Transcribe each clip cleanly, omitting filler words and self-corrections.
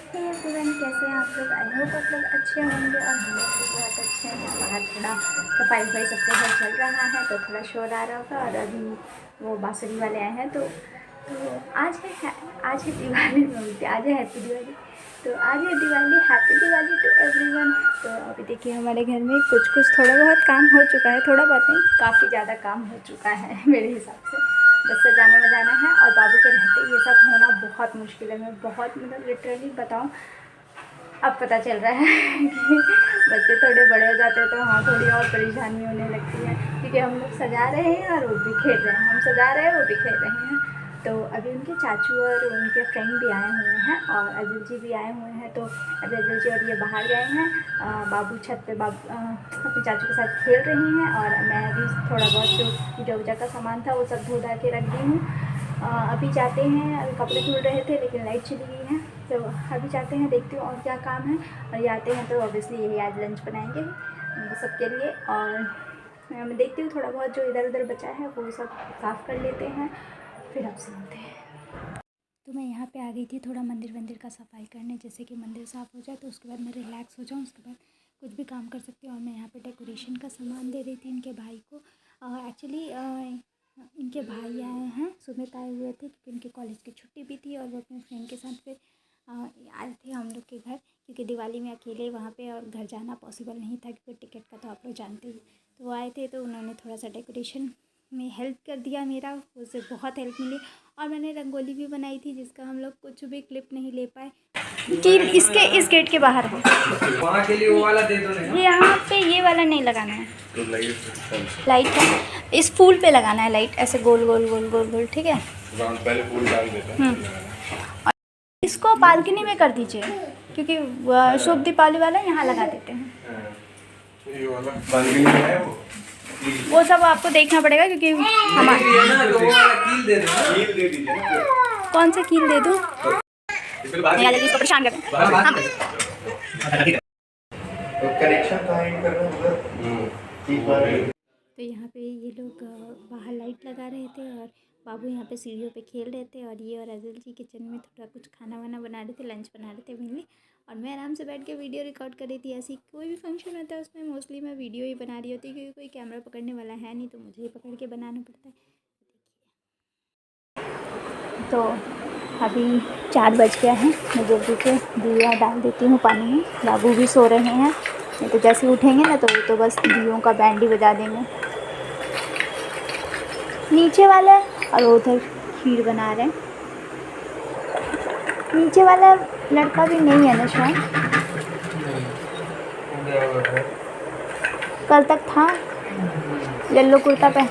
Everyone, कैसे हैं आप लोग? आई होप आप लोग अच्छे होंगे और हम लोग भी बहुत अच्छे हैं। बाहर थोड़ा सफाई वफाई सबके घर चल रहा है तो थोड़ा शोर आ रहा होगा। और अभी वो बाँसुरी वाले आए हैं तो आज है दिवाली। बोलते आज है हैप्पी दिवाली। तो आज है Diwali, happy Diwali to everyone. तो अभी देखिए हमारे घर में कुछ थोड़ा बहुत काम हो चुका है, थोड़ा बहुत नहीं, काफ़ी ज़्यादा काम हो चुका है मेरे हिसाब से। बस सजाना वजाना है और बाबू के रहते ये सब होना बहुत मुश्किल है। मैं बहुत मतलब लिटरली बताऊँ, अब पता चल रहा है कि बच्चे थोड़े बड़े हो जाते हैं तो हाँ थोड़ी और परेशानी होने लगती है, क्योंकि हम लोग सजा रहे हैं और वो भी खेल रहे हैं, हम सजा रहे हैं वो भी खेल रहे हैं। तो अभी उनके चाचू और उनके फ्रेंड भी आए हुए हैं और अजल जी भी आए हुए हैं। तो अभी अजल जी और ये बाहर गए हैं, बाबू छत पे अपने चाचू के साथ खेल रही हैं और मैं अभी थोड़ा बहुत जो पूजा वूजा का सामान था वो सब धो धा के रख दी हूँ। अभी जाते हैं, अभी कपड़े धुल रहे थे लेकिन लाइट चली गई है तो अभी जाते हैं, देखती हूँ और क्या काम है। और ये आते हैं तो ऑब्वियसली यही आज लंच बनाएंगे सबके लिए। और मैं देखती हूँ थोड़ा बहुत जो इधर उधर बचा है वो सब साफ़ कर लेते हैं, फिर आपसे मिलते हैं। तो मैं यहाँ पे आ गई थी थोड़ा मंदिर का सफाई करने, जैसे कि मंदिर साफ़ हो जाए तो उसके बाद मैं रिलैक्स हो जाऊँ, उसके बाद कुछ भी काम कर सकती हूँ। और मैं यहाँ पे डेकोरेशन का सामान दे रही थी इनके भाई को। एक्चुअली इनके भाई आए हैं, सुमित आए हुए थे क्योंकि उनके कॉलेज की छुट्टी भी थी और वो अपने फ्रेंड के साथ फिर आए थे हम लोग के घर, क्योंकि दिवाली में अकेले वहाँ पे और घर जाना पॉसिबल नहीं था क्योंकि टिकट का तो आप लोग जानते ही। तो वो आए थे तो उन्होंने थोड़ा सा डेकोरेशन में हेल्प कर दिया मेरा, उससे बहुत हेल्प मिली। और मैंने रंगोली भी बनाई थी जिसका हम लोग कुछ भी क्लिप नहीं ले पाए कि इस गेट के बाहर हो। वहाँ के लिए वो वाला दे दो ना। यहाँ पे ये वाला नहीं लगाना है, तो लाइट है इस फूल पे लगाना है, लाइट ऐसे गोल गोल गोल गोल गोल, ठीक है। पहले फूल डाल देते हैं और इसको बालकनी में कर दीजिए क्योंकि शुभ दीपावली वाला यहाँ लगा देते हैं। ये वाला बालकनी में है वो सब आपको देखना पड़ेगा क्योंकि हमारे कील दे दीजिए। कौन सा कील दे दूँ? इसको परेशान कर तो यहाँ पे ये लोग बाहर लाइट लगा रहे थे और बाबू यहाँ पे सीढ़ियों पे खेल रहे थे और ये और अजल जी किचन में थोड़ा कुछ खाना वाना बना रहे थे, लंच बना रहे थे मेनली। और मैं आराम से बैठ के वीडियो रिकॉर्ड कर रही थी। ऐसी कोई भी फंक्शन होता है उसमें मोस्टली मैं वीडियो ही बना रही होती है क्योंकि कोई कैमरा पकड़ने वाला है नहीं, तो मुझे ही पकड़ के बनाना पड़ता है। तो अभी 4 बज गया है, मैं जल्दी से दिया डाल देती हूँ पानी में। बाबू भी सो रहे हैं, नहीं तो जैसे उठेंगे ना तो बस दियों का बैंड ही बजा देंगे। नीचे वाला और उधर खीर बना रहे हैं। नीचे वाला लड़का भी नहीं है ना शायद, कल तक था येलो कुर्ता पहन,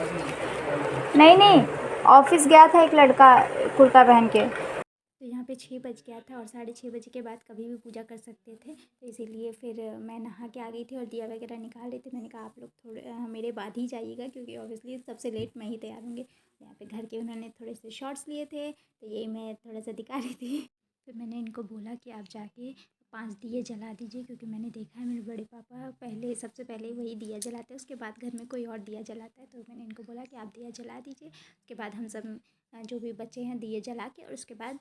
नहीं ऑफिस गया था एक लड़का कुर्ता पहन के। तो यहाँ पे 6 बज गया था और 6:30 बजे के बाद कभी भी पूजा कर सकते थे, तो इसीलिए फिर मैं नहा के आ गई थी और दिया वगैरह निकाल रही थी। मैंने कहा आप लोग थोड़े मेरे बाद ही जाइएगा क्योंकि ऑब्वियसली सबसे लेट मैं ही तैयार होंगी। यहाँ पे घर के उन्होंने थोड़े से शॉर्ट्स लिए थे तो यही मैं थोड़ा सा दिखा रही थी। फिर मैंने इनको बोला कि आप जाके 5 दिए जला दीजिए, क्योंकि मैंने देखा है मेरे बड़े पापा सबसे पहले वही दिया जलाते हैं, उसके बाद घर में कोई और दिया जलाता है। तो मैंने इनको बोला कि आप दिया जला दीजिए, उसके बाद हम सब जो भी बच्चे हैं दिए जला के और उसके बाद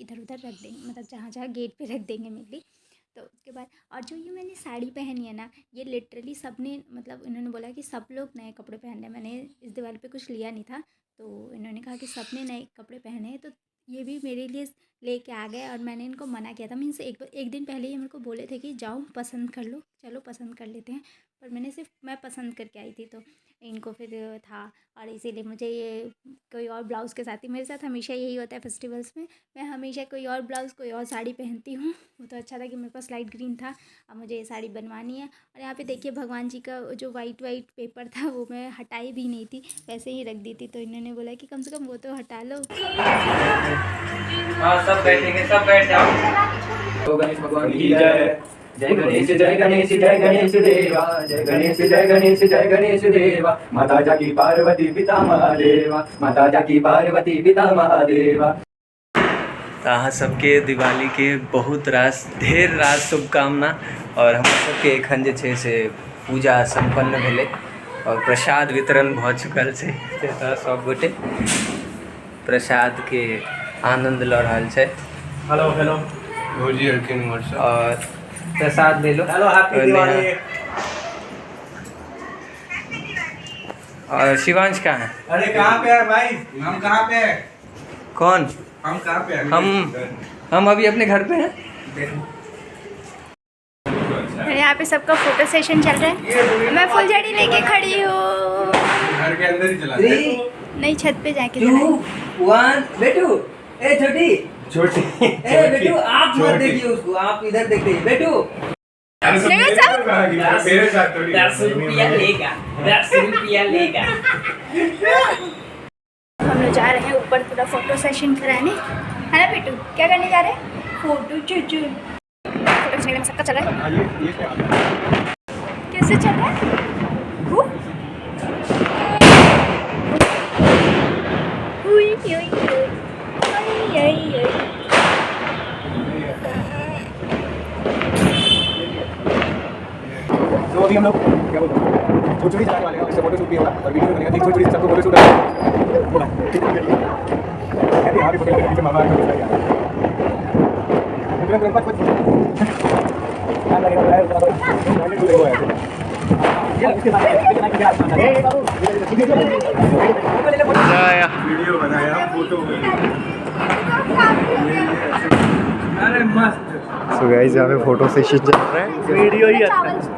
इधर उधर रख देंगे, मतलब जहाँ जहाँ गेट पे रख देंगे मेनली। तो उसके बाद और जो ये मैंने साड़ी पहनी है ना, ये लिटरली सब ने, मतलब इन्होंने बोला कि सब लोग नए कपड़े पहन रहे हैं। मैंने इस दिवाली पे कुछ लिया नहीं था तो इन्होंने कहा कि सब ने नए कपड़े पहने हैं, तो ये भी मेरे लिए लेके आ गए। और मैंने इनको मना किया था, मीन्स एक दिन पहले ही मेरे को बोले थे कि जाओ पसंद कर लो, चलो पसंद कर लेते हैं, पर मैं पसंद करके आई थी तो इनको फिर था। और इसीलिए मुझे ये कोई और ब्लाउज़ के साथ ही, मेरे साथ हमेशा यही होता है फेस्टिवल्स में, मैं हमेशा कोई और ब्लाउज़ कोई और साड़ी पहनती हूँ। वो तो अच्छा था कि मेरे पास लाइट ग्रीन था, अब मुझे ये साड़ी बनवानी है। और यहाँ पे देखिए भगवान जी का जो वाइट पेपर था वो मैं हटाई भी नहीं थी, वैसे ही रख दी थी। तो इन्होंने बोला कि कम से कम वो तो हटा लो। हाँ सब बैठेंगे, सब बैठ जाओ। तो गणेश भगवान की जय। जय गणेश जय गणेश जय गणेश देवा, जय गणेश जय गणेश जय गणेश देवा। माता जाकी पार्वती पिता महादेवा, माता जाकी पार्वती पिता महादेवा। ताहा सबके दिवाली के बहुत रास ढेर रास शुभकामना। और हम सबके एखन जे छै से पूजा संपन्न भेलै और प्रसाद वितरण भऽ चुकल छै, तऽ सब गोटे प्रसाद के आनंद लऽ रहल छै। हेलो हेलो और प्रसाद ले लो। Hello happy Diwali. और शिवांश कहाँ है? अरे कहाँ पे है भाई? हम कहाँ पे है? कौन? हम कहाँ पे हैं? हम अभी अपने घर पे हैं। यहाँ पे सबका फोटो सेशन चल रहा है। मैं फुलझड़ी लेके खड़ी हूँ। घर के अंदर ही चला। नहीं, छत पे जाके 2 1 बेटू। ए छोटी छोटी ए बेटू, आप मत देखिए उसको, आप इधर देखिए बेटू। मेरे साथ थोड़ी 10 रुपया लेगा, 10 रुपया लेगा। हम लोग जा रहे हैं ऊपर पूरा फोटो सेशन कराने, है ना बेटू? क्या करने जा रहे हैं? फोटो चूचू। फोटो खींचने में सबका चल रहा है। कैसे चल रहा है? हुई हुई हुई हुई। तो अभी हम लोग क्या बोलते हैं छोटी चलाने वाले हैं, उससे फोटो शूट भी होगा और वीडियो बनेगा। छोटी सबको फोटो शूट होगा। हैप्पी फोटो के पीछे मामा का दिखाया यार। तुरंत कुछ क्या लगेगा यार? वीडियो बनाया, फोटो अरे मस्त। सो गाइस यहाँ पे फोटो सेशन चल रहा है, वीडियो ही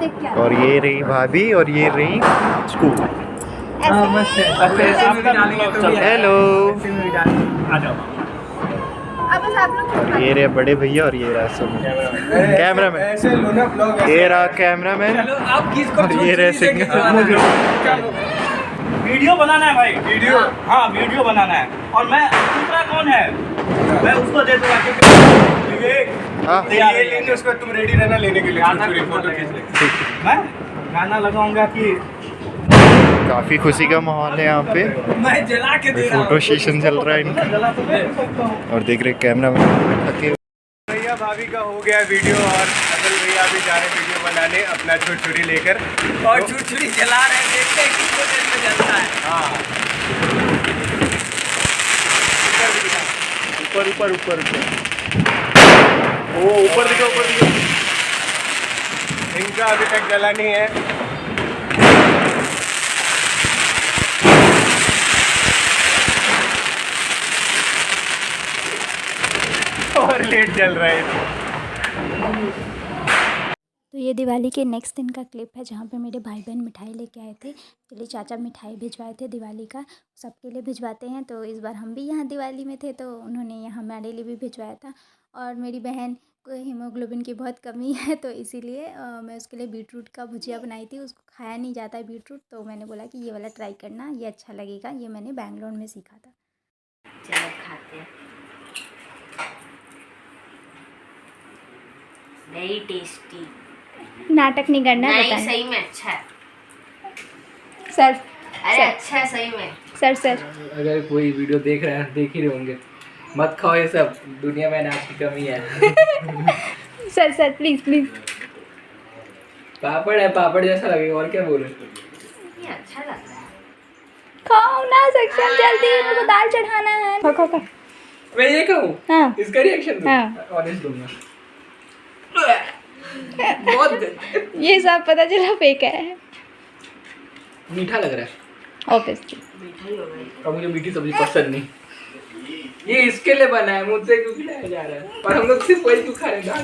देख क्या और ये रही भाभी और ये रही स्कूल। हेलो। आ जाओ। अब बस आप लोग और ये रहे बड़े भैया और ये रहा सुन कैमरामैन। ऐसे लो ना ब्लॉग। ये रहा कैमरामैन आप किसको और ये रहे सिंगर। वीडियो बनाना है भाई, वीडियो। हाँ वीडियो बनाना है। और मैं दूसरा कौन है? मैं उसको दे दूंगा क्योंकि हाँ ये लेंगे उसको, तुम रेडी रहना लेने के लिए। छोटी फोटो खींच ले। मैं गाना लगाऊंगा कि काफी खुशी का माहौल है यहाँ पे। मैं जला के दे रहा हूँ। फोटो सेशन चल रहा है इनका जला तो दे सकता हूँ। और देख रहे कैमरामैन थके। भैया भाभी का हो गया वीडियो और असल भैया भी जा रहे वीडियो बनाने अपना छुरी लेकर। और छुरछुरी जला रहे हैं, देखते हैं कितने देर में जलता है। हाँ ऊपर ऊपर ऊपर ओ ऊपर दिखो, ऊपर दिखो। इनका अभी तक जला नहीं है। और लेट चल रहा है। तो ये दिवाली के नेक्स्ट दिन का क्लिप है जहाँ पे मेरे भाई बहन मिठाई लेके आए थे। चलिए चाचा मिठाई भिजवाए थे दिवाली का, सबके लिए भिजवाते हैं। तो इस बार हम भी यहाँ दिवाली में थे तो उन्होंने यहाँ हमारे लिए भी भिजवाया था। और मेरी बहन को हीमोग्लोबिन की बहुत कमी है तो इसीलिए मैं उसके लिए बीटरूट का भुजिया बनाई थी। उसको खाया नहीं जाता है बीटरूट, तो मैंने बोला कि ये वाला ट्राई करना, ये अच्छा लगेगा। ये मैंने बैंगलोर में सीखा था। चलो खाते हैं। Very tasty. नाटक नहीं करना, नहीं बताना। सही में अच्छा है। सर अरे सर अच्छा है सही में। सर अगर कोई वीडियो देख रहे हैं, देख ही रहे होंगे, मत खाओ ये सब, दुनिया में अनाज की कमी है। Sir please please. पापड़ है, पापड़ जैसा लगेगा, और क्या बोले। ये अच्छा लग रहा है। खाओ ना सक्षम, जल्दी मेरे को दाल चढ़ाना है। खा खा खा। मैं ये कहूँ, हाँ इसका रिएक्शन हाँ। ऑनेस्ट दूंगा। बहुत ये सब पता चला फेक है मीठा लग रहा है ऑब्वियसली। मीठा ही हो गई। और मुझे मीठी सब्जी पसंद नहीं। ये इसके लिए बना है, मुझसे क्यों खिलाया जा रहा है, और हम लोग सिर्फ वही क्यों खा रहे हैं।